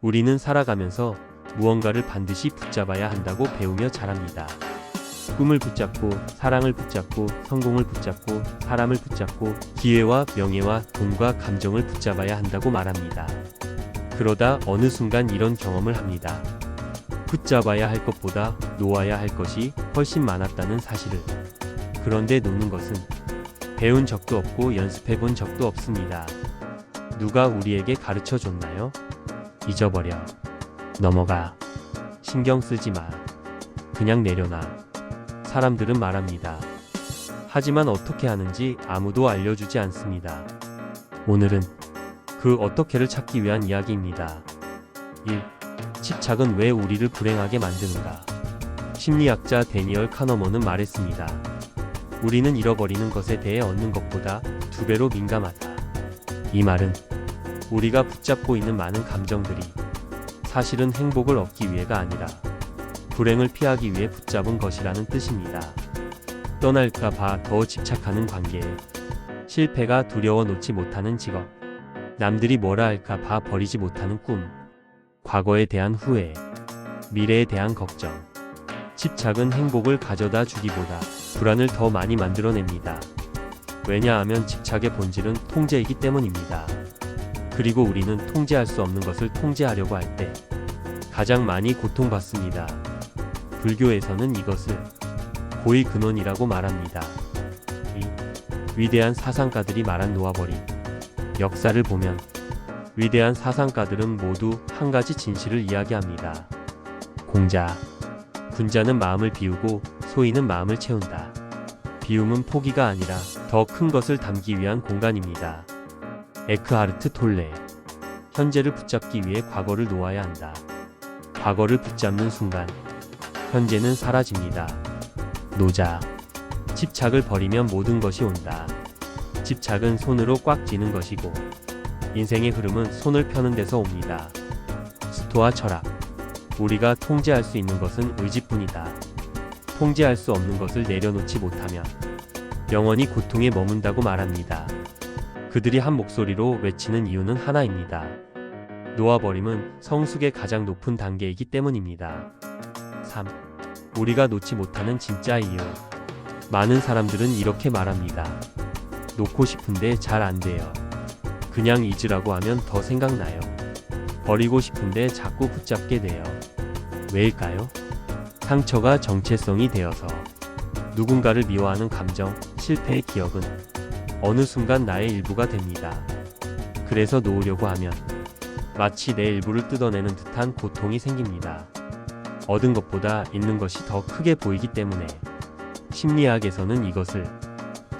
우리는 살아가면서 무언가를 반드시 붙잡아야 한다고 배우며 자랍니다. 꿈을 붙잡고, 사랑을 붙잡고, 성공을 붙잡고, 사람을 붙잡고, 기회와 명예와 돈과 감정을 붙잡아야 한다고 말합니다. 그러다 어느 순간 이런 경험을 합니다. 붙잡아야 할 것보다 놓아야 할 것이 훨씬 많았다는 사실을. 그런데 놓는 것은 배운 적도 없고 연습해 본 적도 없습니다. 누가 우리에게 가르쳐 줬나요? 잊어버려. 넘어가. 신경 쓰지 마. 그냥 내려놔. 사람들은 말합니다. 하지만 어떻게 하는지 아무도 알려주지 않습니다. 오늘은 그 어떻게를 찾기 위한 이야기입니다. 1. 집착은 왜 우리를 불행하게 만드는가? 심리학자 데니얼 카너먼은 말했습니다. 우리는 잃어버리는 것에 대해 얻는 것보다 2배로 민감하다. 이 말은 우리가 붙잡고 있는 많은 감정들이 사실은 행복을 얻기 위해가 아니라 불행을 피하기 위해 붙잡은 것이라는 뜻입니다. 떠날까 봐 더 집착하는 관계, 실패가 두려워 놓지 못하는 직업, 남들이 뭐라 할까 봐 버리지 못하는 꿈, 과거에 대한 후회, 미래에 대한 걱정. 집착은 행복을 가져다 주기보다 불안을 더 많이 만들어냅니다. 왜냐하면 집착의 본질은 통제이기 때문입니다. 그리고 우리는 통제할 수 없는 것을 통제하려고 할 때 가장 많이 고통받습니다. 불교에서는 이것을 고의 근원이라고 말합니다. 이 위대한 사상가들이 말한 놓아버림. 역사를 보면 위대한 사상가들은 모두 한 가지 진실을 이야기합니다. 공자, 군자는 마음을 비우고 소인은 마음을 채운다. 비움은 포기가 아니라 더 큰 것을 담기 위한 공간입니다. 에크하르트 톨레. 현재를 붙잡기 위해 과거를 놓아야 한다. 과거를 붙잡는 순간 현재는 사라집니다. 노자. 집착을 버리면 모든 것이 온다. 집착은 손으로 꽉 쥐는 것이고 인생의 흐름은 손을 펴는 데서 옵니다. 스토아 철학. 우리가 통제할 수 있는 것은 의지뿐이다. 통제할 수 없는 것을 내려놓지 못하면 영원히 고통에 머문다고 말합니다. 그들이 한 목소리로 외치는 이유는 하나입니다. 놓아버림은 성숙의 가장 높은 단계이기 때문입니다. 3. 우리가 놓지 못하는 진짜 이유. 많은 사람들은 이렇게 말합니다. 놓고 싶은데 잘 안 돼요. 그냥 잊으라고 하면 더 생각나요. 버리고 싶은데 자꾸 붙잡게 돼요. 왜일까요? 상처가 정체성이 되어서. 누군가를 미워하는 감정, 실패의 기억은 어느 순간 나의 일부가 됩니다. 그래서 놓으려고 하면 마치 내 일부를 뜯어내는 듯한 고통이 생깁니다. 얻은 것보다 잃는 것이 더 크게 보이기 때문에 심리학에서는 이것을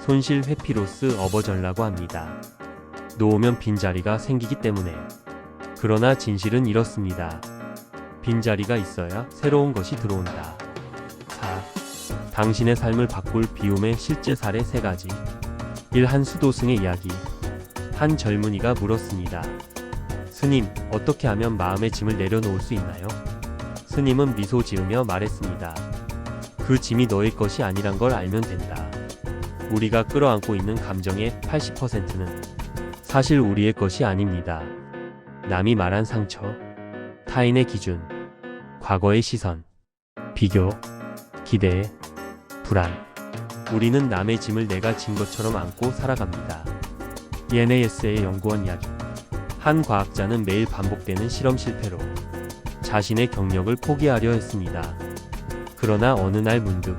손실 회피로스 어버전라고 합니다. 놓으면 빈자리가 생기기 때문에. 그러나 진실은 이렇습니다. 빈자리가 있어야 새로운 것이 들어온다. 4. 당신의 삶을 바꿀 비움의 실제 사례 3가지. 1. 한 수도승의 이야기. 한 젊은이가 물었습니다. 스님, 어떻게 하면 마음의 짐을 내려놓을 수 있나요? 스님은 미소 지으며 말했습니다. 그 짐이 너의 것이 아니란 걸 알면 된다. 우리가 끌어안고 있는 감정의 80%는 사실 우리의 것이 아닙니다. 남이 말한 상처, 타인의 기준, 과거의 시선, 비교, 기대, 불안. 우리는 남의 짐을 내가 진 것처럼 안고 살아갑니다. ENAS의 연구원 이야기. 한 과학자는 매일 반복되는 실험 실패로 자신의 경력을 포기하려 했습니다. 그러나 어느 날 문득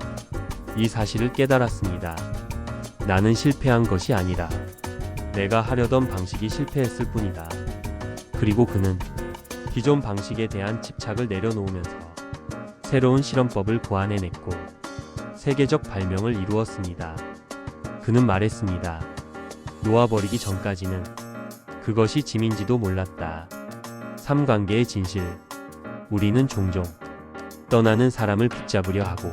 이 사실을 깨달았습니다. 나는 실패한 것이 아니라 내가 하려던 방식이 실패했을 뿐이다. 그리고 그는 기존 방식에 대한 집착을 내려놓으면서 새로운 실험법을 고안해냈고 세계적 발명을 이루었습니다. 그는 말했습니다. 놓아버리기 전까지는 그것이 짐인지도 몰랐다. 3. 관계의 진실. 우리는 종종 떠나는 사람을 붙잡으려 하고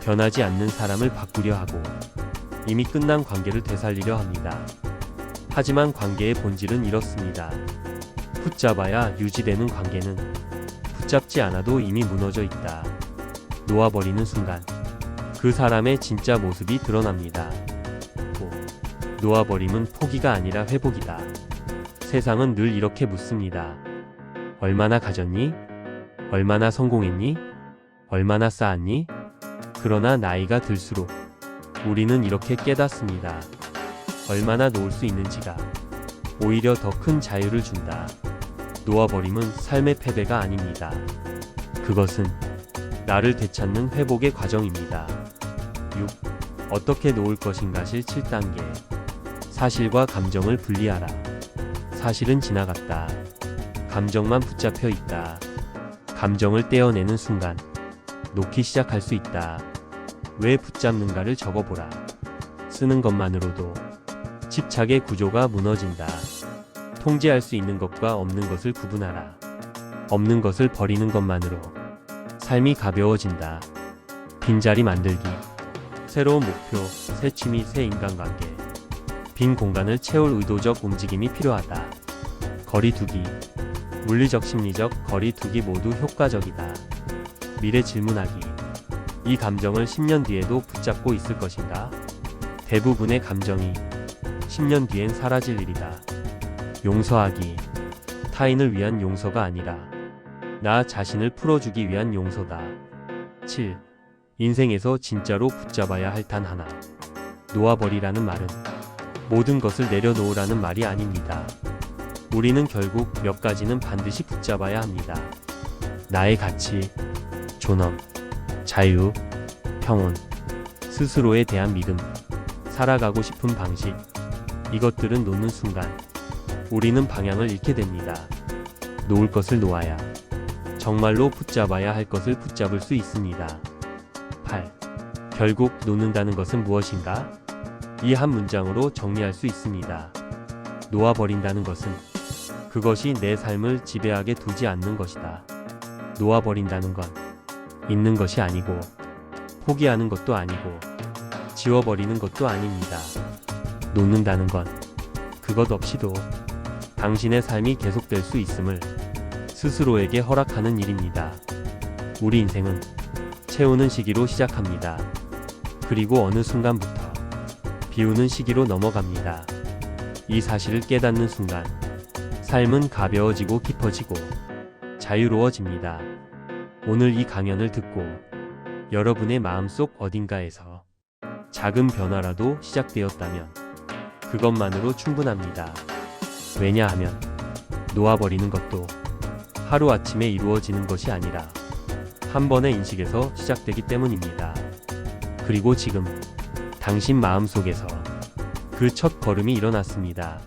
변하지 않는 사람을 바꾸려 하고 이미 끝난 관계를 되살리려 합니다. 하지만 관계의 본질은 이렇습니다. 붙잡아야 유지되는 관계는 붙잡지 않아도 이미 무너져 있다. 놓아버리는 순간 그 사람의 진짜 모습이 드러납니다. 5. 놓아버림은 포기가 아니라 회복이다. 세상은 늘 이렇게 묻습니다. 얼마나 가졌니? 얼마나 성공했니? 얼마나 쌓았니? 그러나 나이가 들수록 우리는 이렇게 깨닫습니다. 얼마나 놓을 수 있는지가 오히려 더 큰 자유를 준다. 놓아버림은 삶의 패배가 아닙니다. 그것은 나를 되찾는 회복의 과정입니다. 6. 어떻게 놓을 것인가 실 7단계. 사실과 감정을 분리하라. 사실은 지나갔다. 감정만 붙잡혀 있다. 감정을 떼어내는 순간 놓기 시작할 수 있다. 왜 붙잡는가를 적어보라. 쓰는 것만으로도 집착의 구조가 무너진다. 통제할 수 있는 것과 없는 것을 구분하라. 없는 것을 버리는 것만으로 삶이 가벼워진다. 빈자리 만들기. 새로운 목표, 새 취미, 새 인간관계. 빈 공간을 채울 의도적 움직임이 필요하다. 거리두기. 물리적, 심리적 거리두기 모두 효과적이다. 미래 질문하기. 이 감정을 10년 뒤에도 붙잡고 있을 것인가? 대부분의 감정이 10년 뒤엔 사라질 일이다. 용서하기. 타인을 위한 용서가 아니라 나 자신을 풀어주기 위한 용서다. 7. 인생에서 진짜로 붙잡아야 할 단 하나. 놓아버리라는 말은 모든 것을 내려놓으라는 말이 아닙니다. 우리는 결국 몇 가지는 반드시 붙잡아야 합니다. 나의 가치, 존엄, 자유, 평온, 스스로에 대한 믿음, 살아가고 싶은 방식. 이것들은 놓는 순간 우리는 방향을 잃게 됩니다. 놓을 것을 놓아야 정말로 붙잡아야 할 것을 붙잡을 수 있습니다. 8. 결국 놓는다는 것은 무엇인가? 이 한 문장으로 정리할 수 있습니다. 놓아버린다는 것은 그것이 내 삶을 지배하게 두지 않는 것이다. 놓아버린다는 건 있는 것이 아니고 포기하는 것도 아니고 지워버리는 것도 아닙니다. 놓는다는 건 그것 없이도 당신의 삶이 계속될 수 있음을 스스로에게 허락하는 일입니다. 우리 인생은 채우는 시기로 시작합니다. 그리고 어느 순간부터 비우는 시기로 넘어갑니다. 이 사실을 깨닫는 순간 삶은 가벼워지고 깊어지고 자유로워집니다. 오늘 이 강연을 듣고 여러분의 마음속 어딘가에서 작은 변화라도 시작되었다면 그것만으로 충분합니다. 왜냐하면 놓아버리는 것도 하루아침에 이루어지는 것이 아니라 한 번의 인식에서 시작되기 때문입니다. 그리고 지금 당신 마음속에서 그 첫 걸음이 일어났습니다.